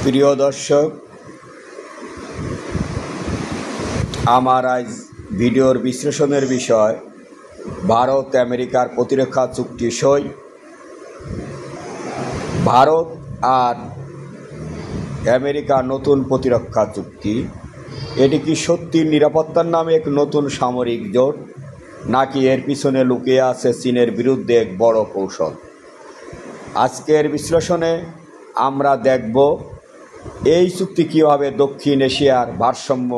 প্রিয় দর্শক, আমার আজ ভিডিওর বিশ্লেষণের বিষয় ভারত আমেরিকার প্রতিরক্ষা চুক্তি সই। ভারত আর আমেরিকার নতুন প্রতিরক্ষা চুক্তি, এটি কি সত্যি নিরাপত্তার নামে এক নতুন সামরিক জোট, নাকি এর পিছনে লুকিয়ে আছে চীনের বিরুদ্ধে এক বড় কৌশল? আজকের বিশ্লেষণে আমরা দেখব এই চুক্তি কীভাবে দক্ষিণ এশিয়ার ভারসাম্য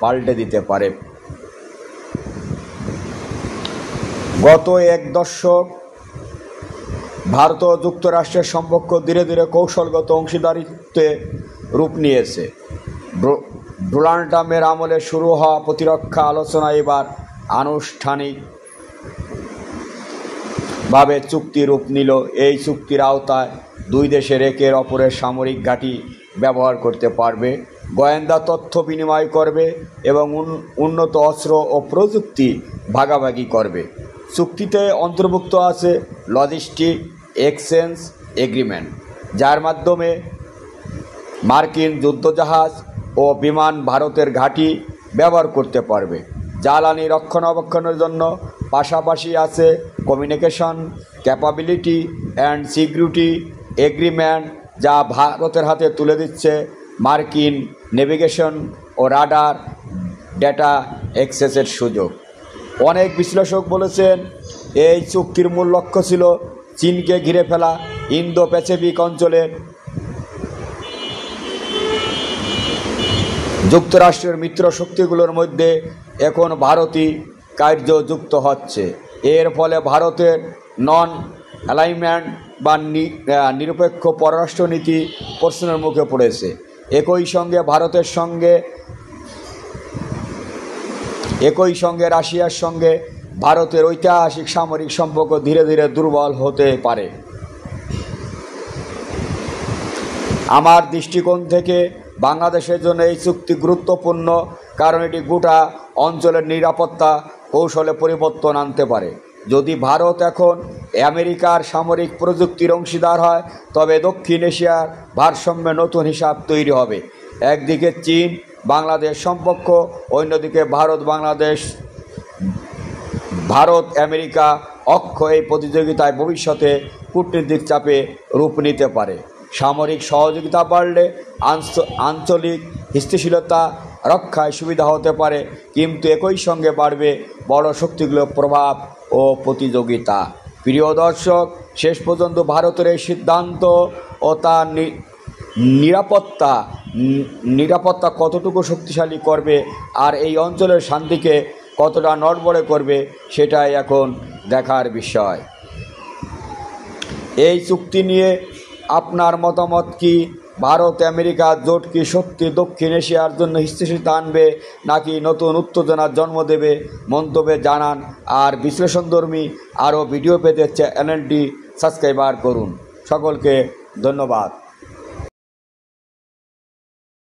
পাল্টে দিতে পারে। গত এক দশক ভারত ও যুক্তরাষ্ট্রের সম্পর্ক ধীরে ধীরে কৌশলগত অংশীদারিত্বে রূপ নিয়েছে। ডোনাল্ড ট্রাম্পের আমলে শুরু হওয়া প্রতিরক্ষা আলোচনা এবার আনুষ্ঠানিকভাবে চুক্তি রূপ নিল। এই চুক্তির আওতায় দুই দেশের একের অপরের সামরিক ঘাঁটি ব্যবহার করতে পারবে, গোয়েন্দা তথ্য বিনিময় করবে এবং উন্নত অস্ত্র ও প্রযুক্তি ভাগাভাগি করবে। চুক্তিতে অন্তর্ভুক্ত আছে লজিস্টিক এক্সচেঞ্জ এগ্রিমেন্ট, যার মাধ্যমে মার্কিন যুদ্ধজাহাজ ও বিমান ভারতের ঘাঁটি ব্যবহার করতে পারবে। জ্বালানি রক্ষণাবেক্ষণের জন্য পাশাপাশি আছে communication capability and security agreement, যা ভারতের হাতে তুলে দিচ্ছে মার্কিন নেভিগেশন ও রাডার ডেটা অ্যাক্সেসের সুযোগ। অনেক বিশ্লেষক বলেছেন এই চুক্তির মূল লক্ষ্য ছিল চীনকে ঘিরে ফেলা ইন্দো প্যাসিফিক অঞ্চলের যুক্তরাষ্ট্রের মিত্র শক্তিগুলোর মধ্যে এখন ভারতই কার্যযুক্ত হচ্ছে। এর ফলে ভারতের নন অ্যালাইনমেন্ট বা নিরপেক্ষ পররাষ্ট্রনীতি প্রশ্নের মুখে পড়েছে। একই সঙ্গে রাশিয়ার সঙ্গে ভারতের ঐতিহাসিক সামরিক সম্পর্ক ধীরে ধীরে দুর্বল হতে পারে। আমার দৃষ্টিকোণ থেকে বাংলাদেশের জন্য এই চুক্তি গুরুত্বপূর্ণ, কারণ এটি গোটা অঞ্চলের নিরাপত্তা কৌশলে পরিবর্তন আনতে পারে। যদি ভারত এখন আমেরিকার সামরিক প্রযুক্তির অংশীদার হয়, তবে দক্ষিণ এশিয়ার ভারসাম্যে নতুন হিসাব তৈরি হবে। একদিকে চীন বাংলাদেশ সম্পর্ক, অন্যদিকে ভারত আমেরিকা অক্ষ এই প্রতিযোগিতায় ভবিষ্যতে কূটনীতিক চাপে রূপ নিতে পারে। সামরিক সহযোগিতা বাড়লে আঞ্চলিক স্থিতিশীলতা রক্ষায় সুবিধা হতে পারে, কিন্তু একই সঙ্গে বাড়বে বড় শক্তিগুলোর প্রভাব ও প্রতিযোগিতা। প্রিয় দর্শক, শেষ পর্যন্ত ভারতের এই সিদ্ধান্ত ও তার নিরাপত্তা কতটুকু শক্তিশালী করবে আর এই অঞ্চলের শান্তিকে কতটা নড়বড়ে করবে, সেটাই এখন দেখার বিষয়। এই চুক্তি নিয়ে আপনার মতামত কি? ভারত আমেরিকা জোট কি সত্যি দক্ষিণ এশিয়ার জন্য স্থিতিশীলতা আনবে, নাকি নতুন উত্তেজনার জন্ম দেবে? মন্তব্যে জানান। আর বিশ্লেষণধর্মী আরও ভিডিও পেতে চ্যানেলটি সাবস্ক্রাইব করুন। সকলকে ধন্যবাদ।